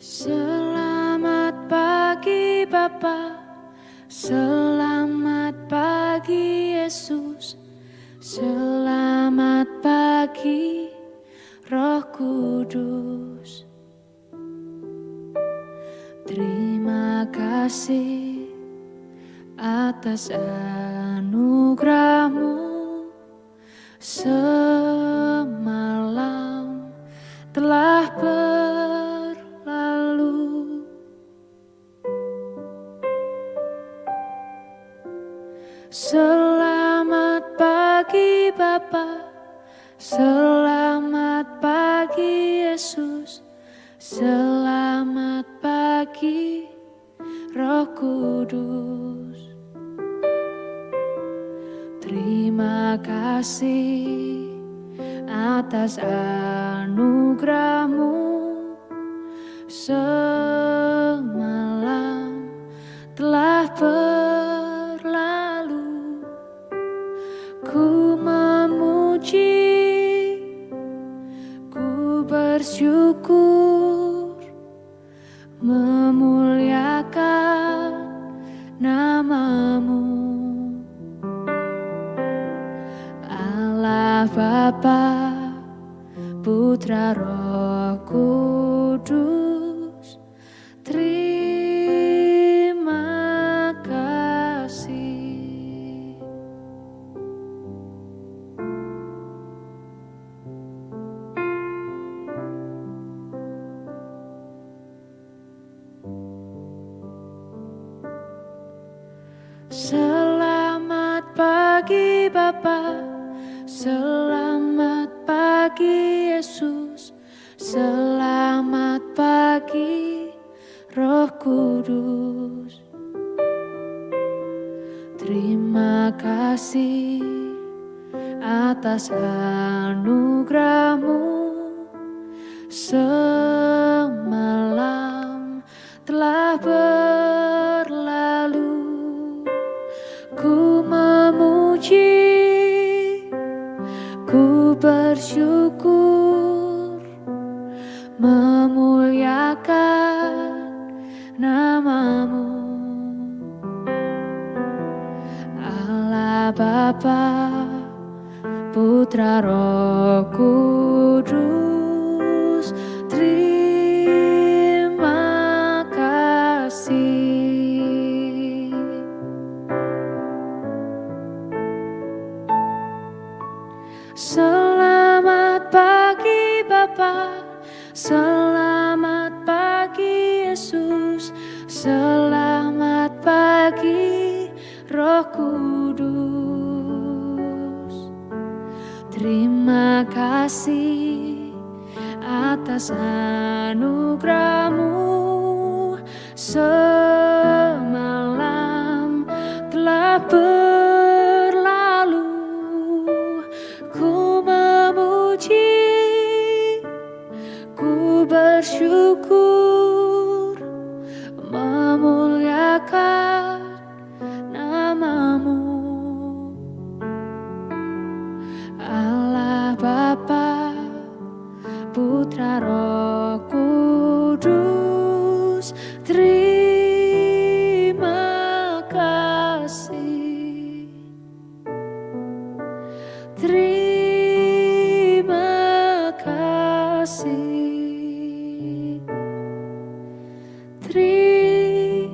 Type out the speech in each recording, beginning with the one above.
Selamat pagi Bapa, selamat pagi Yesus, selamat pagi Roh Kudus. Terima kasih atas anugerah-Mu. Semalam telah berlalu, selamat pagi Bapa, selamat pagi Yesus, selamat pagi Roh Kudus. Terima kasih atas anugerah-Mu. Semalam telah berlalu, ku memuji, ku bersyukur, memuliakan nama-Mu. Allah Bapa, Putra Roh Kudus, terima kasih. Selamat pagi Bapa, selamat pagi Yesus, selamat pagi Roh Kudus. Terima kasih atas anugerah-Mu. Semalam telah berlalu, ku memuji, ku bersyukur, memuliakan nama-Mu. Allah Bapa, Putra Roh Kudus, terima kasih. Selamat pagi Bapa, selamat pagi Yesus, selamat pagi Roh Kudus. Terima kasih atas anugerah-Mu. Semalam telah berlalu, ku memuji, ku bersyukur, memuliakan nama-Mu. Allah Bapa, Putra Roh Kudus, terima kasih. Terima kasih. Terima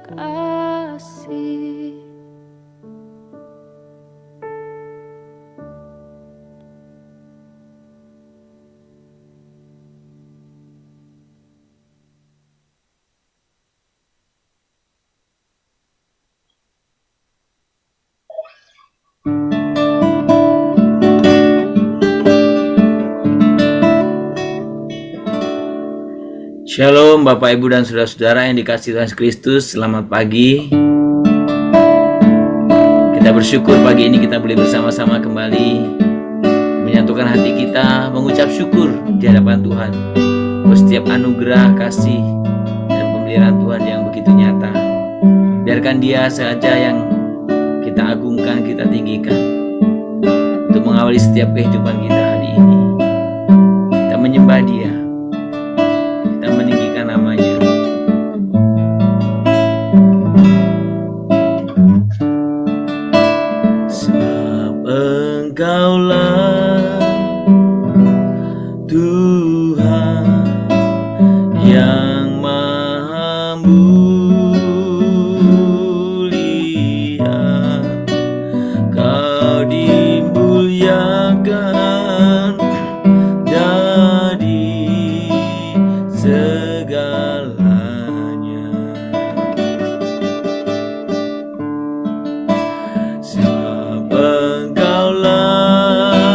kasih. Shalom Bapak Ibu dan Saudara-saudara yang dikasihi Tuhan Yesus Kristus, selamat pagi. Kita bersyukur pagi ini kita boleh bersama-sama kembali menyatukan hati kita, mengucap syukur di hadapan Tuhan untuk setiap anugerah, kasih, dan pemeliharaan Tuhan yang begitu nyata. Biarkan Dia saja yang kita agungkan, kita tinggikan untuk mengawali setiap kehidupan kita hari ini. Kita menyembah Dia. Engkaulah Tuhan yang maha mulia, Kau dimuliakan dari segalanya. Sebab Engkaulah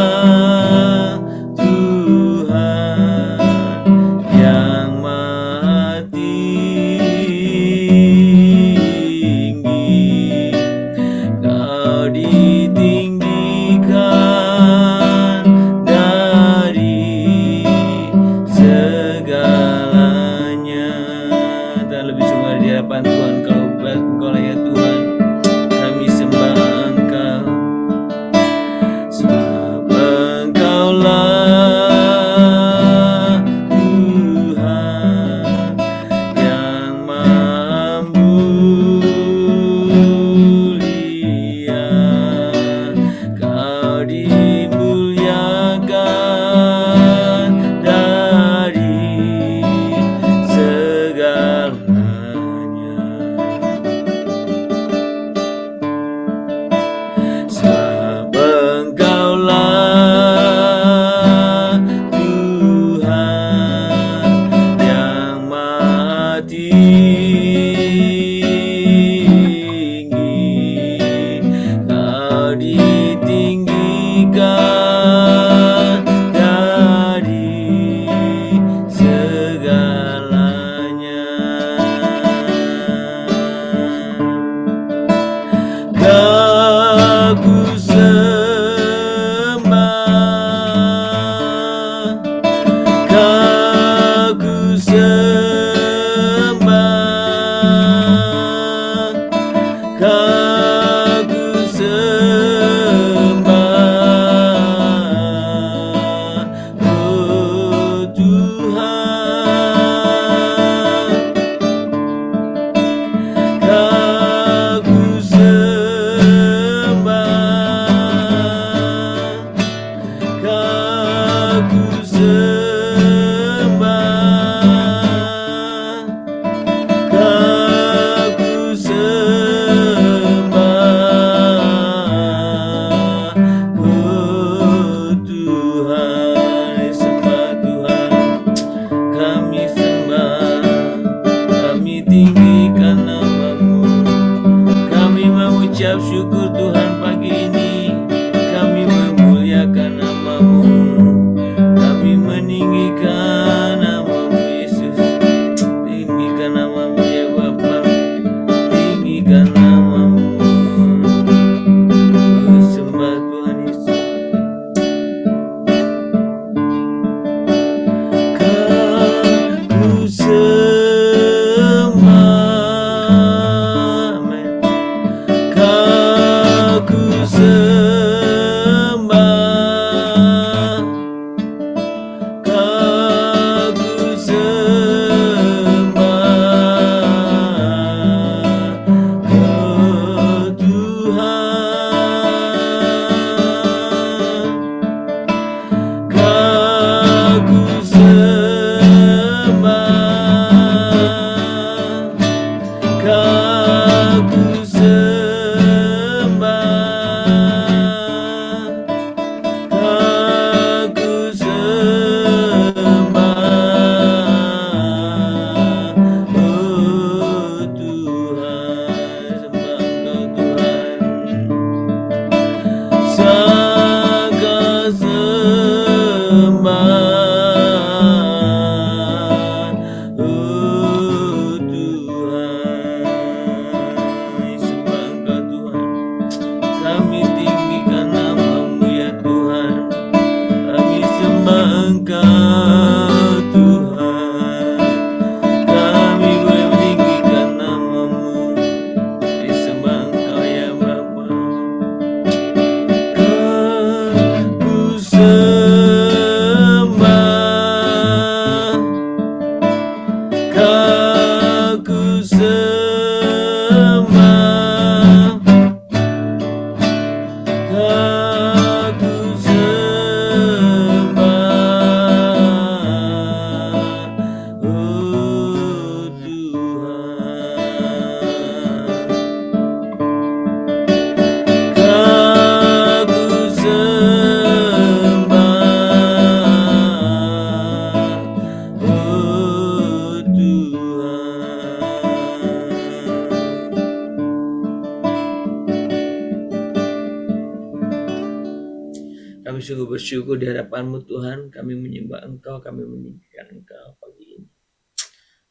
Kami sungguh bersyukur di hadapan-Mu Tuhan. Kami menyembah Engkau, kami meninggikan Engkau pagi ini.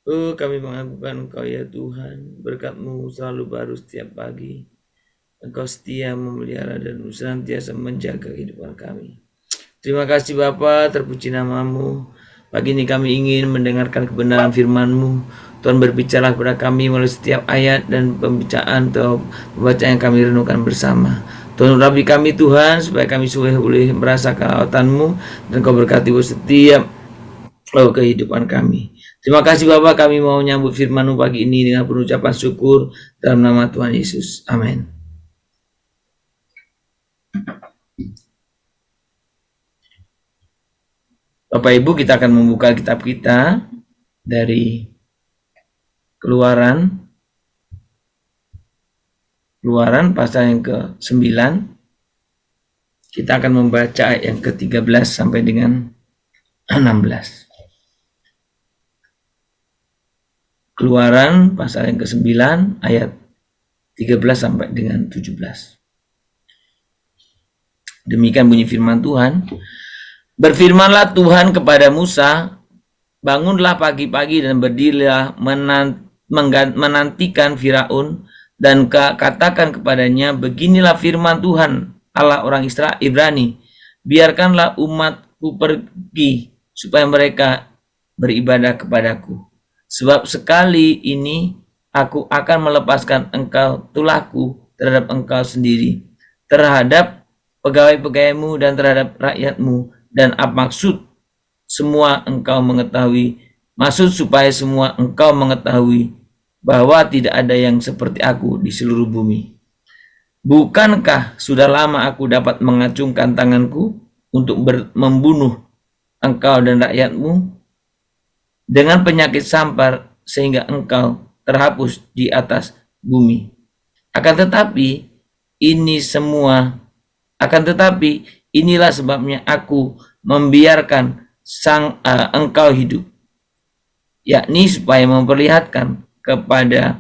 Oh, kami mengagungkan Engkau ya Tuhan. Berkat-Mu selalu baru setiap pagi. Engkau setia memelihara dan senantiasa menjaga kehidupan kami. Terima kasih Bapa, terpuji nama-Mu. Pagi ini kami ingin mendengarkan kebenaran firman-Mu. Tuhan berbicara kepada kami melalui setiap ayat dan pembicaraan atau pembacaan yang kami renungkan bersama. Tuhan urapi kami Tuhan, supaya kami boleh merasakan lawatan-Mu, dan Kau berkati setiap kehidupan kami. Terima kasih Bapak, kami mau menyambut firman-Mu pagi ini dengan pengucapan syukur dalam nama Tuhan Yesus. Amin. Bapak Ibu, kita akan membuka kitab kita dari Keluaran pasal yang ke-9. Kita akan membaca ayat yang ke-13 sampai dengan 16. Keluaran pasal yang ke-9 ayat 13 sampai dengan 17. Demikian bunyi firman Tuhan. Berfirmanlah Tuhan kepada Musa, bangunlah pagi-pagi dan berdirilah menantikan Firaun, dan katakan kepadanya, beginilah firman Tuhan Allah orang Israel Ibrani, biarkanlah umatku pergi supaya mereka beribadah kepadaku. Sebab sekali ini aku akan melepaskan engkau tulahku terhadap engkau sendiri, terhadap pegawai-pegawaimu dan terhadap rakyatmu. Dan apa maksud semua engkau mengetahui, maksud supaya semua engkau mengetahui bahwa tidak ada yang seperti aku di seluruh bumi. Bukankah sudah lama aku dapat mengacungkan tanganku untuk membunuh engkau dan rakyatmu dengan penyakit sampar sehingga engkau terhapus di atas bumi. Akan tetapi inilah sebabnya aku membiarkan engkau hidup, yakni supaya memperlihatkan kepadamu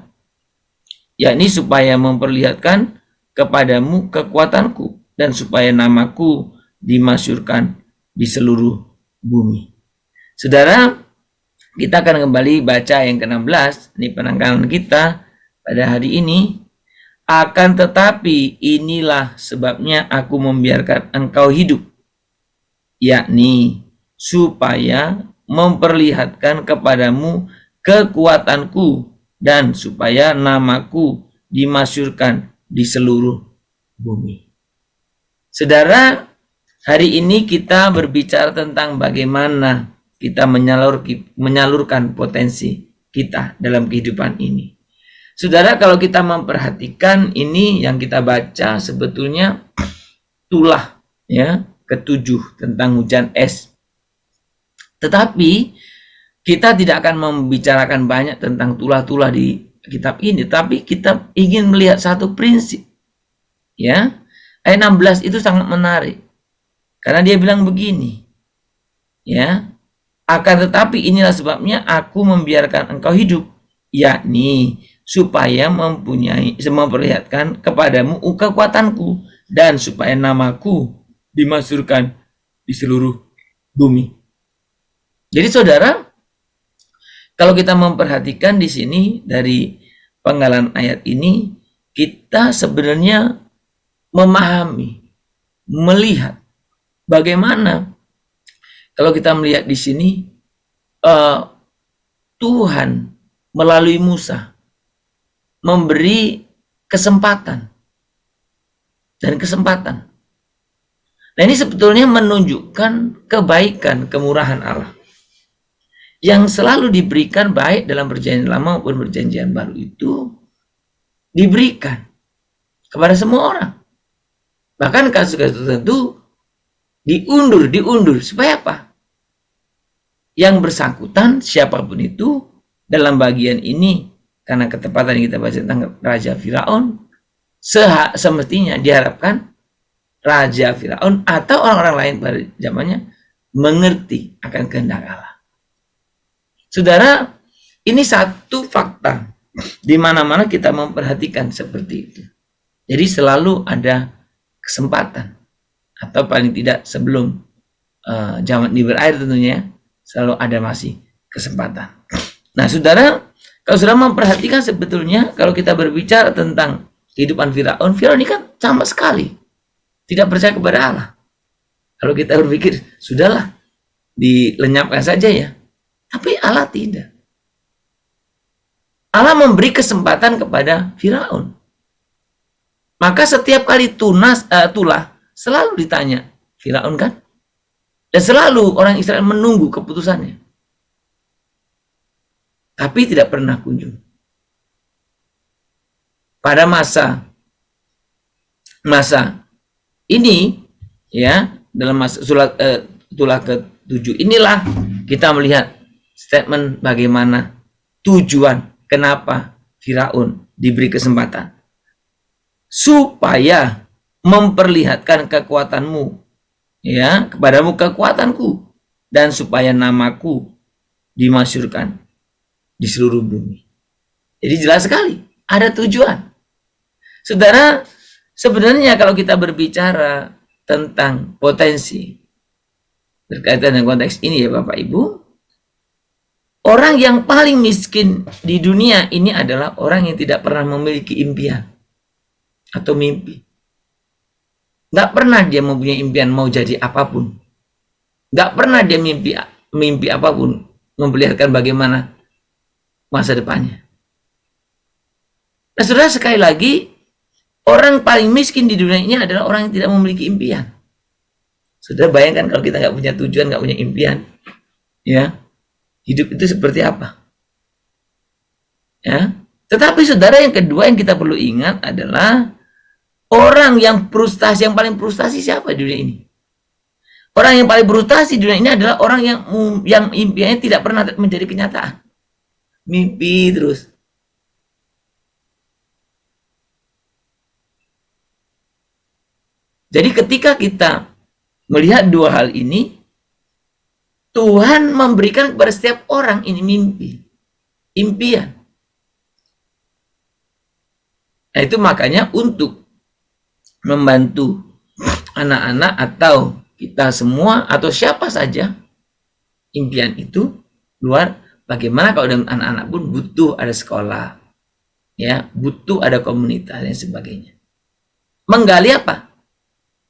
kekuatanku, dan supaya namaku dimasyhurkan di seluruh bumi. Saudara, kita akan kembali baca yang ke-16. Ini penanggalan kita pada hari ini. Akan tetapi inilah sebabnya aku membiarkan engkau hidup, yakni supaya memperlihatkan kepadamu kekuatanku, dan supaya namaku dimasyhurkan di seluruh bumi. Saudara, hari ini kita berbicara tentang bagaimana kita menyalurkan potensi kita dalam kehidupan ini. Saudara, kalau kita memperhatikan ini yang kita baca sebetulnya tulah ya ke-7 tentang hujan es. Tetapi kita tidak akan membicarakan banyak tentang tulah-tulah di kitab ini, tapi kita ingin melihat satu prinsip. Ya. Ayat 16 itu sangat menarik. Karena dia bilang begini. Ya. Akan tetapi inilah sebabnya aku membiarkan engkau hidup, yakni supaya memperlihatkan kepadamu kekuatanku, dan supaya namaku dimasyhurkan di seluruh bumi. Jadi saudara, kalau kita memperhatikan di sini dari penggalan ayat ini, kita sebenarnya memahami, melihat bagaimana kalau kita melihat di sini Tuhan melalui Musa memberi kesempatan. Nah, ini sebetulnya menunjukkan kebaikan, kemurahan Allah yang selalu diberikan, baik dalam perjanjian lama maupun perjanjian baru, itu diberikan kepada semua orang. Bahkan kasus-kasus tertentu diundur supaya apa? Yang bersangkutan siapapun itu dalam bagian ini, karena ketepatan yang kita baca tentang Raja Firaun, semestinya diharapkan Raja Firaun atau orang-orang lain pada zamannya mengerti akan kehendak Allah. Saudara, ini satu fakta di mana-mana kita memperhatikan seperti itu. Jadi selalu ada kesempatan, atau paling tidak sebelum zaman ini berakhir tentunya, selalu ada masih kesempatan. Nah, saudara, kalau sudah memperhatikan sebetulnya kalau kita berbicara tentang kehidupan Firaun, Firaun ini kan sama sekali tidak percaya kepada Allah. Kalau kita berpikir, sudahlah, dilenyapkan saja ya. Tapi Allah tidak. Allah memberi kesempatan kepada Firaun. Maka setiap kali tulah selalu ditanya Firaun kan? Dan selalu orang Israel menunggu keputusannya. Tapi tidak pernah kunjung. Pada masa ini ya, dalam masa tulah ke-7 inilah kita melihat statement bagaimana tujuan kenapa Firaun diberi kesempatan. Supaya memperlihatkan kekuatanmu, ya, kepadamu kekuatanku, dan supaya namaku dimasyhurkan di seluruh bumi. Jadi jelas sekali ada tujuan. Saudara, sebenarnya kalau kita berbicara tentang potensi berkaitan dengan konteks ini ya Bapak Ibu, orang yang paling miskin di dunia ini adalah orang yang tidak pernah memiliki impian atau mimpi. Nggak pernah dia mempunyai impian mau jadi apapun. Nggak pernah dia mimpi apapun, memperlihatkan bagaimana masa depannya. Nah, saudara, sekali lagi, orang paling miskin di dunia ini adalah orang yang tidak memiliki impian. Saudara bayangkan kalau kita nggak punya tujuan, nggak punya impian, ya, hidup itu seperti apa? Ya. Tetapi saudara, yang kedua yang kita perlu ingat adalah orang yang frustasi, yang paling frustasi siapa di dunia ini? Orang yang paling frustasi di dunia ini adalah orang yang impiannya tidak pernah menjadi kenyataan. Mimpi terus. Jadi ketika kita melihat dua hal ini, Tuhan memberikan kepada setiap orang ini mimpi, impian. Nah, itu makanya untuk membantu anak-anak atau kita semua atau siapa saja, impian itu luar, bagaimana kalau dengan anak-anak pun butuh ada sekolah, ya, butuh ada komunitas dan sebagainya. Menggali apa?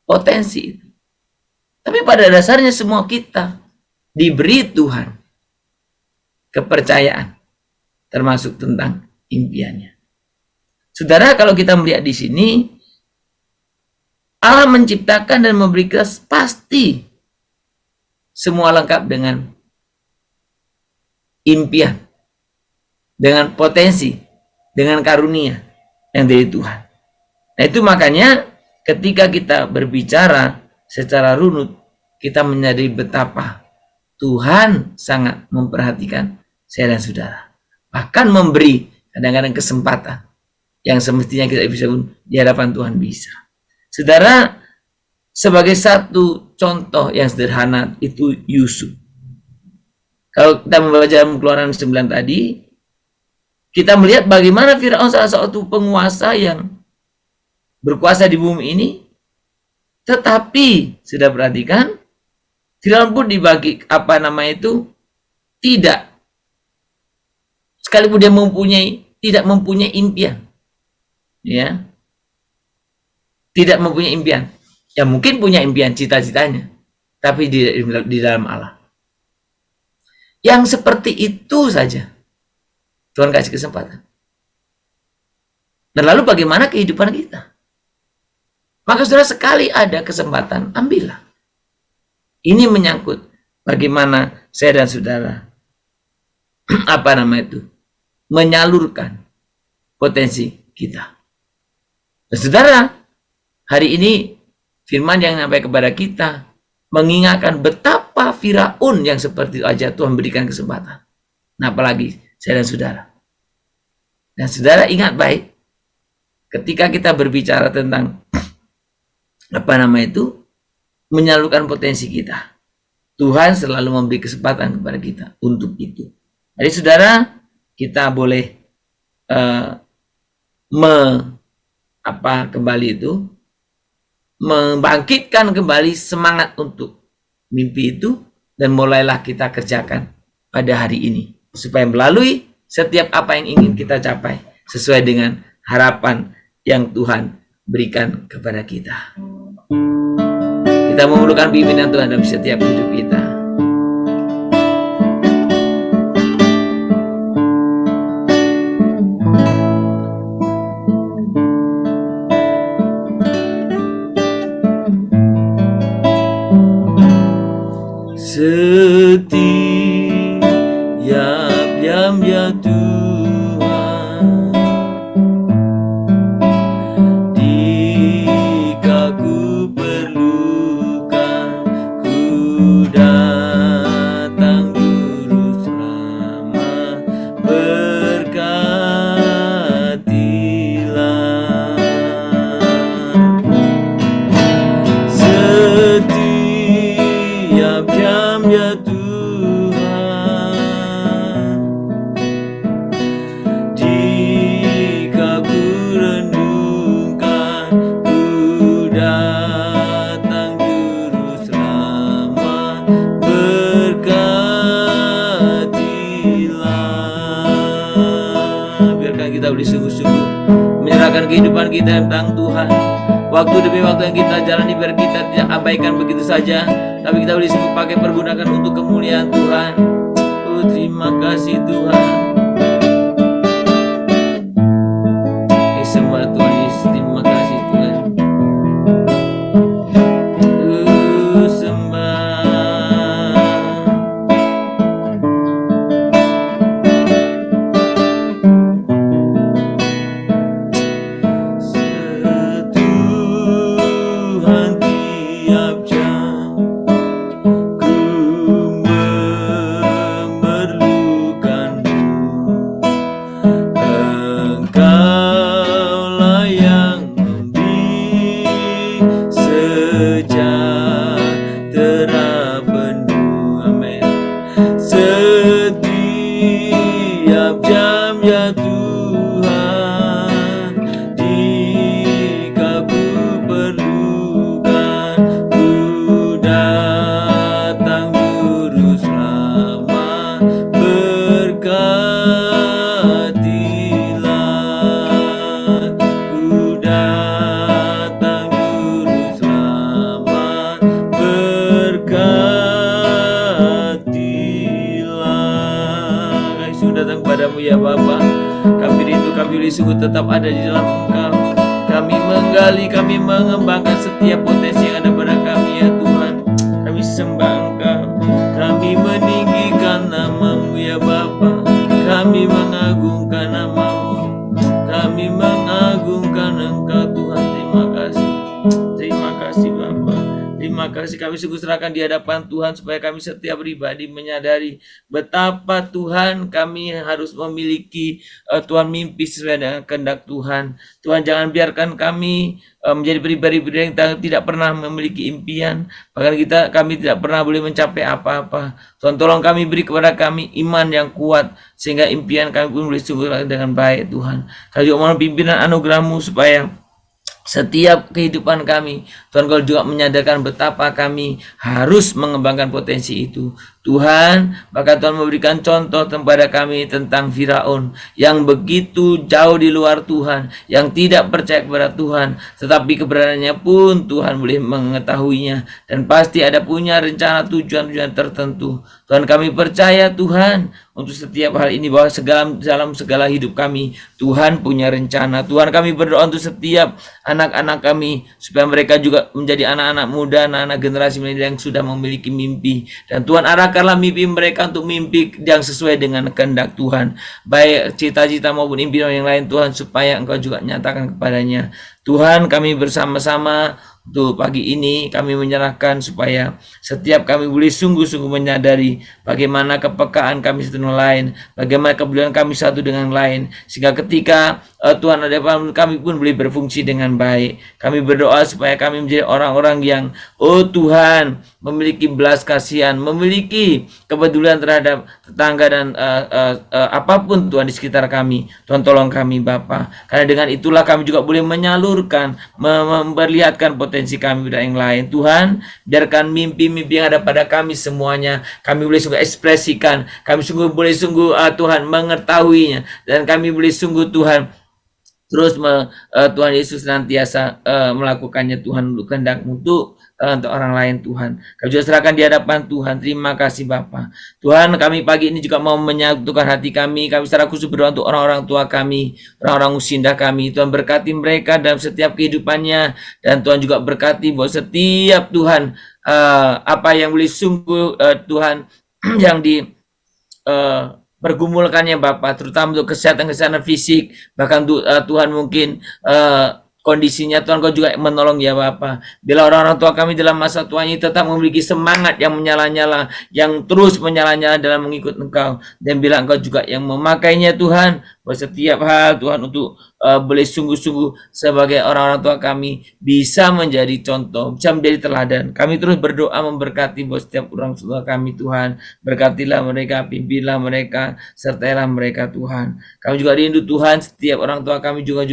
Potensi itu. Tapi pada dasarnya semua kita diberi Tuhan kepercayaan, termasuk tentang impiannya. Saudara, kalau kita melihat di sini, Allah menciptakan dan memberi kita pasti semua lengkap dengan impian, dengan potensi, dengan karunia yang dari Tuhan. Nah, itu makanya ketika kita berbicara secara runut, kita menyadari betapa Tuhan sangat memperhatikan saya dan saudara. Bahkan memberi kadang-kadang kesempatan yang semestinya kita bisa pun di hadapan Tuhan bisa. Saudara, sebagai satu contoh yang sederhana itu Yusuf. Kalau kita membaca Keluaran 9 tadi, kita melihat bagaimana Firaun salah satu penguasa yang berkuasa di bumi ini, tetapi sudah perhatikan, Firaun pun dibagi tidak, sekalipun dia tidak mempunyai impian, ya, tidak mempunyai impian, ya mungkin punya impian cita-citanya, tapi di dalam Allah. Yang seperti itu saja Tuhan kasih kesempatan. Dan lalu bagaimana kehidupan kita? Maka saudara, sekali ada kesempatan, ambillah. Ini menyangkut bagaimana saya dan saudara menyalurkan potensi kita. Dan saudara, hari ini firman yang sampai kepada kita mengingatkan betapa Firaun yang seperti itu aja Tuhan berikan kesempatan. Nah, apalagi saya dan saudara. Dan saudara ingat baik, ketika kita berbicara tentang menyalurkan potensi kita, Tuhan selalu memberi kesempatan kepada kita untuk itu. Jadi saudara, kita boleh kembali itu membangkitkan kembali semangat untuk mimpi itu, dan mulailah kita kerjakan pada hari ini supaya melalui setiap apa yang ingin kita capai sesuai dengan harapan yang Tuhan berikan kepada kita. Kita memerlukan pimpinan Tuhan dalam setiap hidup kita. Setiap jam ya Tuhan, jika ku perlukan, ku datang juru selamat, berkatilah. Setiap jam ya Tuhan, jika ku renungkan, ku datang juru selamat, berkatilah. Biarkan kita boleh sungguh-sungguh menyerahkan kehidupan kita tentang Tuhan. Waktu demi waktu yang kita jalani, biar kita tidak abaikan begitu saja, tapi kita boleh sungguh pakai pergunakan untuk kemuliaan Tuhan. Oh, terima kasih Tuhan. Sembah Tuhan Yesus, terima kasih Tuhan. Tuhan tiap jam ku memerlukanmu, Engkaulah yang memberi sejahtera penuh. Amin. Setiap jam ya Tuhan, jika ku perlukan, ku datang juru selamat, berkatilah. Ku datang juru selamat, berkatilah. Kami sudah datang kepadamu ya Bapa. Kami rindu, kami boleh sungguh tetap ada di dalam Engkau. Kami menggali, kami mengembangkan setiap potensi yang ada pada kami ya Tuhan. Kami sembah Engkau, kami meninggikan nama-Mu ya Bapa. Kami mengagungkan nama-Mu, kami mengagungkan Engkau Tuhan. Terima kasih, terima kasih Bapa. Terima kasih, kami sungguh serahkan di hadapan Tuhan supaya kami setiap pribadi menyadari betapa Tuhan kami harus memiliki Tuhan mimpi sesuai dengan kehendak Tuhan. Tuhan, jangan biarkan kami menjadi pribadi-pribadi yang tidak pernah memiliki impian, bahkan kami tidak pernah boleh mencapai apa-apa. Tuhan, tolong kami, beri kepada kami iman yang kuat sehingga impian kami pun boleh sungguh dengan baik Tuhan. Kami juga mohon pimpinan anugerah-Mu supaya setiap kehidupan kami, Tuhan, Kau juga menyadarkan betapa kami harus mengembangkan potensi itu. Tuhan, bahkan Tuhan memberikan contoh kepada kami tentang Firaun yang begitu jauh di luar Tuhan, yang tidak percaya kepada Tuhan, tetapi keberadaannya pun Tuhan boleh mengetahuinya, dan pasti ada punya rencana tujuan-tujuan tertentu. Tuhan, kami percaya Tuhan untuk setiap hal ini, bahwa dalam segala hidup kami Tuhan punya rencana. Tuhan, kami berdoa untuk setiap anak-anak kami supaya mereka juga menjadi anak-anak muda, anak-anak generasi milenial yang sudah memiliki mimpi, dan Tuhan arahkanlah mimpi mereka untuk mimpi yang sesuai dengan kehendak Tuhan, baik cita-cita maupun impian yang lain Tuhan, supaya Engkau juga nyatakan kepadanya. Tuhan, kami bersama-sama untuk pagi ini kami menyerahkan supaya setiap kami boleh sungguh-sungguh menyadari bagaimana kepekaan kami satu dengan lain, bagaimana kepedulian kami satu dengan lain, sehingga ketika Tuhan ada kami pun boleh berfungsi dengan baik. Kami berdoa supaya kami menjadi orang-orang yang Tuhan memiliki belas kasihan, memiliki kepedulian terhadap tetangga dan apapun Tuhan di sekitar kami. Tuhan, tolong kami Bapa, karena dengan itulah kami juga boleh menyalurkan, memperlihatkan potensi potensi kami pada yang lain. Tuhan, biarkan mimpi-mimpi yang ada pada kami semuanya, kami boleh sungguh ekspresikan, kami boleh sungguh Tuhan mengetahuinya, dan kami boleh sungguh Tuhan terus Tuhan Yesus senantiasa melakukannya Tuhan untuk kehendak-Mu, untuk orang lain Tuhan. Kami juga serahkan di hadapan Tuhan. Terima kasih Bapa. Tuhan, kami pagi ini juga mau menyatukan hati kami. Kami secara khusus berdoa untuk orang-orang tua kami, orang-orang usinda kami. Tuhan berkati mereka dalam setiap kehidupannya, dan Tuhan juga berkati bahwa setiap Tuhan apa yang boleh sungguh Tuhan yang di pergumulkannya Bapak, terutama untuk kesehatan fisik, bahkan Tuhan mungkin kondisinya Tuhan Kau juga menolong ya Bapak. Bila orang-orang tua kami dalam masa tua ini tetap memiliki semangat yang menyala-nyala, yang terus menyala-nyala dalam mengikut Engkau, dan bila Engkau juga yang memakainya Tuhan, bahwa setiap hal Tuhan untuk boleh sungguh-sungguh sebagai orang-orang tua kami bisa menjadi contoh, bisa menjadi teladan. Kami terus berdoa memberkati buat setiap orang tua kami Tuhan. Berkatilah mereka, pimpinlah mereka, sertailah mereka Tuhan. Kami juga rindu Tuhan, setiap orang tua kami juga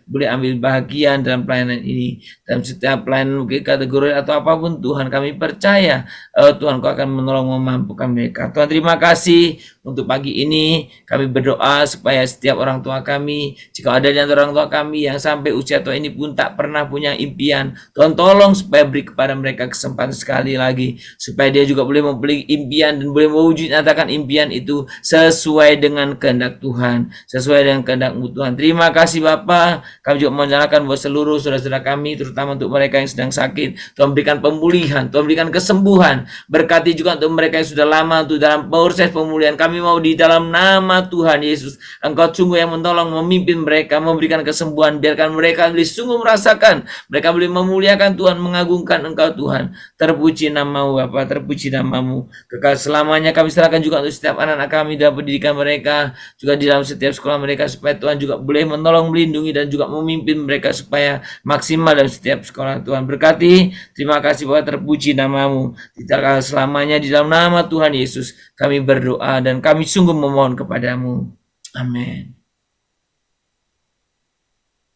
boleh ambil bagian dalam pelayanan ini. Dalam setiap pelayanan kategori atau apapun Tuhan, kami percaya Tuhan Kau akan menolong memampukan mereka. Tuhan, terima kasih untuk pagi ini. Kami berdoa supaya setiap orang tua kami, jika ada di antara orang tua kami yang sampai usia tua ini pun tak pernah punya impian, Tuhan tolong supaya beri kepada mereka kesempatan sekali lagi, supaya dia juga boleh memiliki impian dan boleh mewujud nyatakan impian itu sesuai dengan kehendak Tuhan, sesuai dengan kehendak-Mu Tuhan. Terima kasih Bapa. Kami juga menyerahkan buat seluruh saudara-saudara kami, terutama untuk mereka yang sedang sakit. Tuhan berikan pemulihan, Tuhan berikan kesembuhan. Berkati juga untuk mereka yang sudah lama untuk dalam proses pemulihan. Kami mau di dalam nama Tuhan Yesus, Engkau sungguh yang menolong, memimpin mereka, memberikan kesembuhan. Biarkan mereka boleh sungguh merasakan, mereka boleh memuliakan Tuhan, mengagungkan Engkau Tuhan. Terpuji nama-Mu Bapa, terpuji nama-Mu kekal selamanya. Kami serahkan juga untuk setiap anak-anak kami dalam pendidikan mereka, juga di dalam setiap sekolah mereka, supaya Tuhan juga boleh menolong, melindungi, dan juga memimpin mereka supaya maksimal dalam setiap sekolah. Tuhan berkati. Terima kasih Bapa, terpuji nama-Mu kekal selamanya. Di dalam nama Tuhan Yesus kami berdoa dan kami sungguh memohon kepadamu. Amin.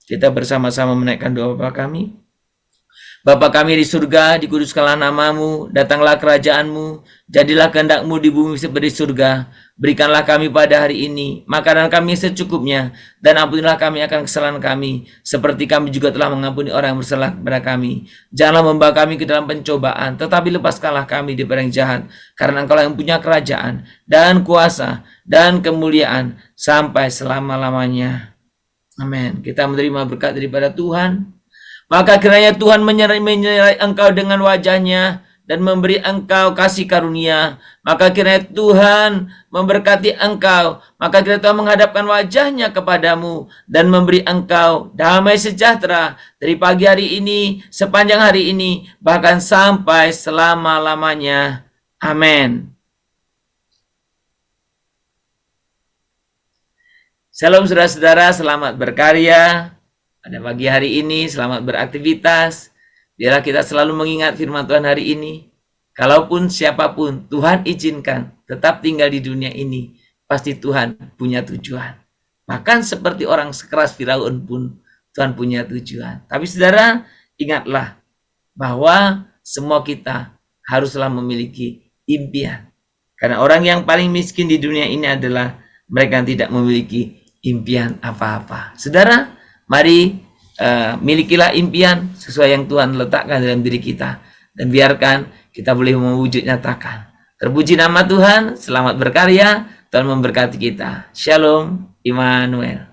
Kita bersama-sama menaikkan doa Bapa kami. Bapa kami di surga, dikuduskanlah nama-Mu, datanglah kerajaan-Mu, jadilah kehendak-Mu di bumi seperti surga. Berikanlah kami pada hari ini makanan kami secukupnya, dan ampunilah kami akan kesalahan kami, seperti kami juga telah mengampuni orang yang bersalah kepada kami. Janganlah membawa kami ke dalam pencobaan, tetapi lepaskanlah kami daripada yang jahat, karena Engkau yang punya kerajaan, dan kuasa, dan kemuliaan, sampai selama-lamanya. Amin. Kita menerima berkat daripada Tuhan. Maka kiranya Tuhan menyertai engkau dengan wajahnya dan memberi engkau kasih karunia. Maka kiranya Tuhan memberkati engkau. Maka kiranya Tuhan menghadapkan wajahnya kepadamu dan memberi engkau damai sejahtera dari pagi hari ini, sepanjang hari ini, bahkan sampai selama-lamanya. Amin. Shalom saudara-saudara, selamat berkarya pada pagi hari ini, selamat beraktivitas. Biarlah kita selalu mengingat firman Tuhan hari ini. Kalaupun siapapun Tuhan izinkan tetap tinggal di dunia ini, pasti Tuhan punya tujuan. Bahkan seperti orang sekeras Firaun pun Tuhan punya tujuan. Tapi saudara, ingatlah bahwa semua kita haruslah memiliki impian. Karena orang yang paling miskin di dunia ini adalah mereka yang tidak memiliki impian apa-apa. Saudara, mari milikilah impian sesuai yang Tuhan letakkan dalam diri kita, dan biarkan kita boleh mewujud nyatakan. Terpuji nama Tuhan, selamat berkarya, Tuhan memberkati kita. Shalom, Immanuel.